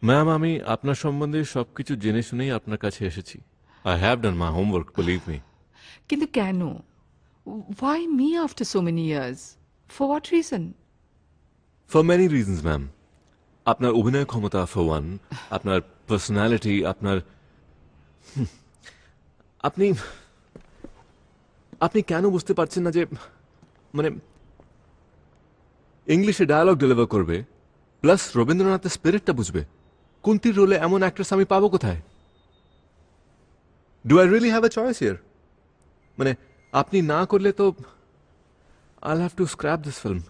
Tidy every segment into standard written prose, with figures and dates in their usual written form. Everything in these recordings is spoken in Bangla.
ম্যাম, আমি আপনার সম্বন্ধে সবকিছু জেনে শুনেই আপনার কাছে এসেছি। I have done my homework, believe me. কিন্তু কেন? Why me after so many years? For what reason? For many reasons ma'am. আপনার অভিনয় ক্ষমতা ফর ওয়ান, আপনার পার্সোনালিটি, আপনি আপনি কেন বুঝতে পারছেন না যে মানে ইংলিশে ডায়ালগ ডেলিভার করবে, প্লাস রবীন্দ্রনাথের স্পিরিটটা বুঝবে? কুন্তির রোলে এমন অ্যাক্ট্রেস আমি পাবো কোথায়? Do I really have a choice here? মানে আপনি না করলে তো I'll have to scrap this film.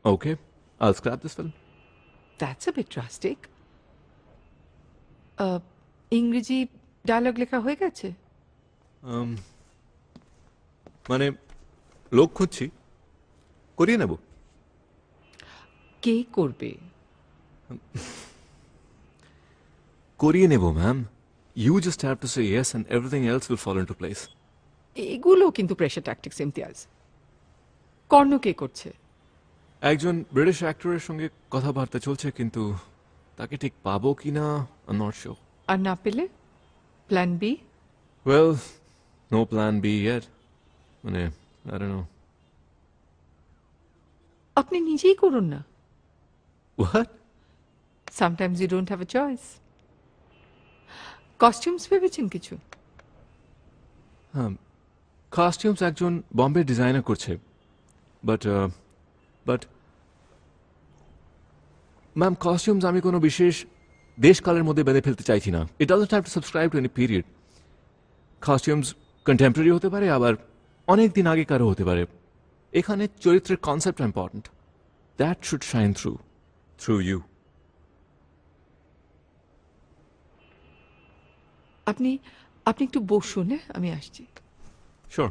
Okay, I'll scrap this film. That's a bit drastic. ইংরেজি ডায়লগ লেখা হয়ে গেছে? মানে লোক খুঁজছি, করিয়ে নেব। কে করবে? করিয়ে নেব ma'am. You just have to say yes and everything else will fall into place. এগুলো কিন্তু প্রেশার ট্যাকটিক্স ইমতিয়াজ। কর্ণ কে করছে? একজন ব্রিটিশ অ্যাক্টরের সঙ্গে কথাবার্তা চলছে, কিন্তু তাকে ঠিক পাবো কি না I'm not sure. আর না পেলে plan B? Well, no plan B yet. মানে I don't know. আপনি নিজেই করুন না। What? Sometimes you don't have a choice. Costumes ভেবেছেন কিছু? কস্টিউমস একজন বম্বে ডিজাইনার করছে, বাট ম্যাম কস্টিউমস আমি কোনো বিশেষ দেশকালের মধ্যে বেঁধে ফেলতে চাইছি না। It doesn't have to subscribe to any period. Costumes contemporary হতে পারে, আবার অনেক দিন আগেকারও হতে পারে। এখানে চরিত্রের concept important. That should shine through you. আপনি আপনি একটু বসুন, আমি আসছি। শিওর।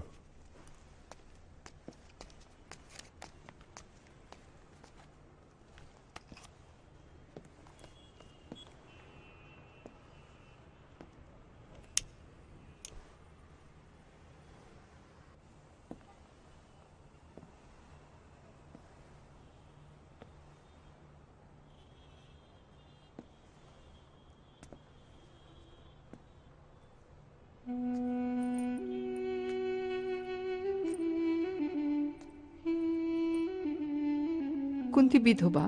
কুন্তি বিধবা।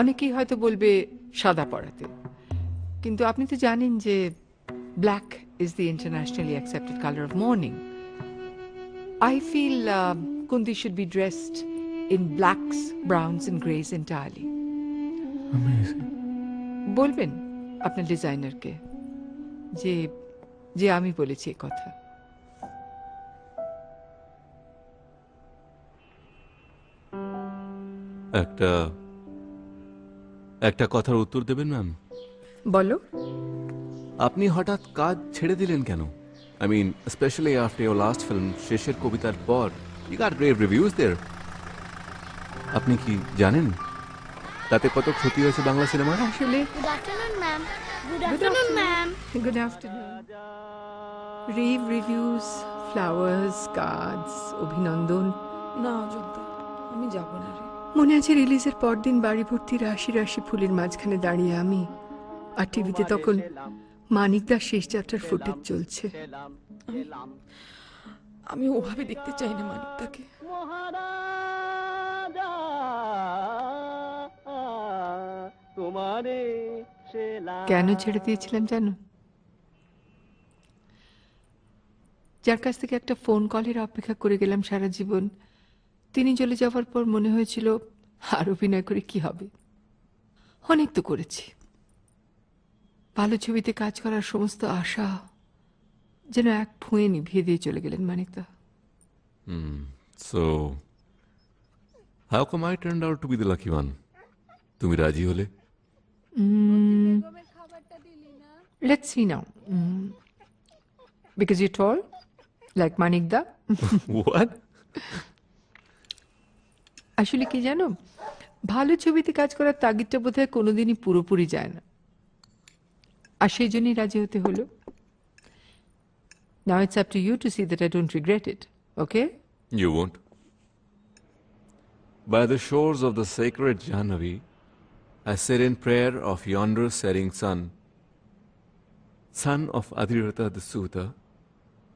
অনেকেই হয়তো বলবে সাদা পড়াতে, কিন্তু আপনি তো জানেন যে black is the internationally accepted colour of mourning. I feel Kunti should be dressed in blacks, browns and greys entirely. বলবেন আপনার ডিজাইনারকে যে যে আমি বলেছি এই কথা। একটা কথার উত্তর দেবেন ম্যাম? বলো। আপনি হঠাৎ কাজ ছেড়ে দিলেন কেন? I mean specially after your last film শেষের কবিতার পর you got great reviews there. আপনি কি জানেন তাতে কত ক্ষতি হয়েছে বাংলা সিনেমার? আসলে Good afternoon, ma'am. Good afternoon, ma'am. Good afternoon. Rave reviews, flowers, cards, অভিনন্দন। না অযোধ্যা, আমি যাব না রে। মনে আছে রিলিজের পরদিন বাড়ি ভর্তি রাশি রাশি ফুলের মাঝখানে দাঁড়িয়ে আমি, আর টিভিতে তখন মানিকদার শেষ যাত্রার ফুটেজ চলছে। আমি ওভাবে দেখতে চাই না মানিকদাকে। কেন ছেড়ে দিয়েছিলাম জানো? যার কাছ থেকে একটা ফোন কলের অপেক্ষা করে গেলাম সারা জীবন, তিনি চলে যাওয়ার পর মনে হয়েছিল আর অভিনয় করে কি হবে। অনেক তো করেছি। ভালো ছবিতে কাজ করার সমস্ত আশা যেন এক ফুঁয়ে নিভিয়ে দিয়ে চলে গেলেন মানিকদা। So how come I turned out to be the lucky one? তুমি রাজি হলে? Let's see now. Because you're tall, like Manikda. What? আসলে কি জানো, ভালো ছবিতে কাজ করার তাগিদটা বোধহয় কোনোদিনই পুরোপুরি যায় না, আর সেই জন্যই রাজি হতে হলো। Now it's up to you to see that I don't regret it, okay? You won't. By the shores of the sacred Jahnavi, I sit in prayer of yonder setting sun. Son of Adhirata the Suta,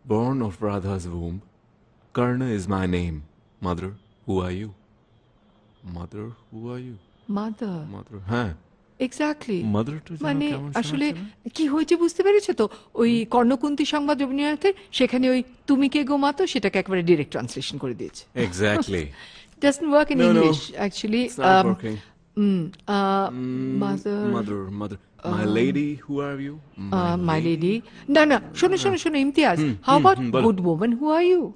born of Radha's womb, Karna is my name. Mother, who are you? Mother, who are you? Mother Mother, হ্যাঁ এক্স্যাক্টলি মাদারটা যেন মানে কেমন আসলে শোনাচ্ছে না? কি হয়েছে বুঝতে পেরেছো তো, ওই কর্ণকুন্তী সংবাদ রবীন্দ্রনাথের সেখানে ওই তুমি কে গো মাতো সেটাকে একবারে ডিরেক্ট ট্রান্সলেশন করে দিয়েছে। Exactly. Doesn't work in No, no. English actually. It's not working. Mother, Mother. My lady, who are you? my lady. না না, শোনো শোনো শোনো ইমতিয়াজ, হাউ অ্যাবাউট বলো। Good woman who are you?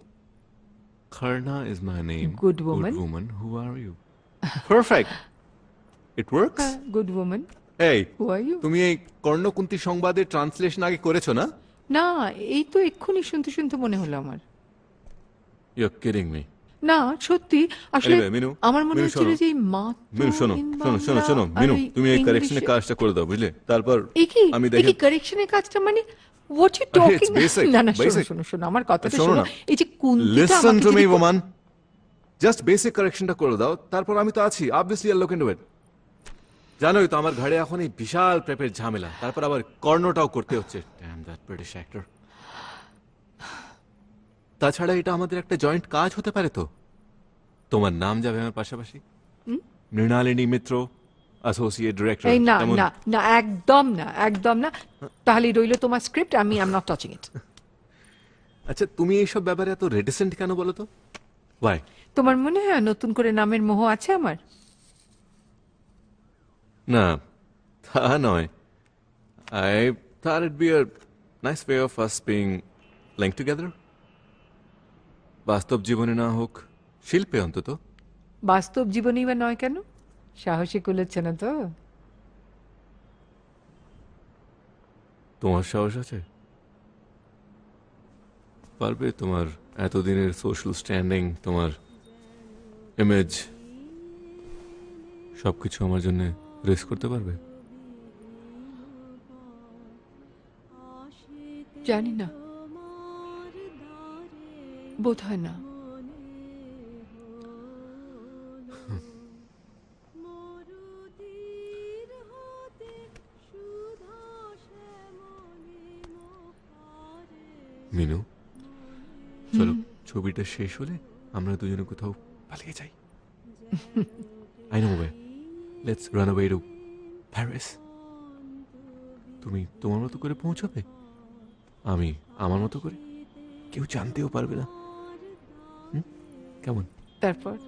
Karna is my name. Good woman. Good woman, who are you? Perfect. It works. Good woman এই হু আর ইউ? তুমি এই কর্ণকুন্তী সংবাদের ট্রান্সলেশন আগে করেছো না? না, এই তো এক্ষুনি শুনতে শুনতে মনে হলো আমার। You're kidding me. না সত্যি আসলে Anyway, মিনু, আমার মনে মিনু, হচ্ছিল শোনো। যে এই মাত্র মিনু শোনো in শোনো শোনো বাংলা শোনো আর মিনু, ওই তুমি এই ইংলিশে- কারেকশনের কাজটা করে দাও বুঝলে, তারপর এ কি আমি এ দেখে কি কারেকশনের কাজটা মানে what you talking? it's basic, না না শোনো basic. শোনো শোনো আমার কথাটা শোনো শোনো। না। এই যে কুন্তিটা লিসেন আমাকে টু মি যদি- ওমান, জাস্ট বেসিক কারেকশনটা করে দাও, তারপর আমি তো আছি, অবভিয়াসলি আই লুক ইনটু ইট। জানোই তো আমার ঘাড়ে এখন এই বিশাল প্রেপের ঝামেলা, তারপর আবার কর্ণটাও করতে হচ্ছে। Damn that British actor. তাছাড়া এটা আমাদের একটা জয়েন্ট কাজ হতে পারে তো। তোমার নাম যাবে আমার পাশাপাশি, মৃণালিনী মিত্র, অ্যাসোসিয়েট ডিরেক্টর। এই না না না, একদম না একদম না। তাহলে রইলো তোমার স্ক্রিপ্ট, আমি আই এম নট টাচিং ইট। আচ্ছা তুমি এইসব ব্যাপারে এত রেডিসেন্ট কেন বলো তো? ওয়াই? তোমার মনে হয় নতুন করে নামের মোহ আছে আমার? না তা নয়, I thought it'd be a nice way of us being linked together. বাস্তব জীবনে না হোক, শিল্পে অন্তত। বাস্তব জীবনেই বা নয় কেন? সাহসী কুলোচ্ছে না তো? তোমার সাহস আছে? পারবে তোমার এতদিনের সোশ্যাল স্ট্যান্ডিং, তোমার ইমেজ, সবকিছু আমার জন্য রিস্ক করতে পারবে? জানি না, বোধ হয় না। মিনু, চলো ছবিটা শেষ হলে আমরা দুজনে কোথাও পালিয়ে যাই। I know way, let's run away to Paris. তুমি তোমার মতো করে পৌঁছাবে, আমি আমার মতো করে, কেউ জানতেও পারবে না। কেমন? তারপর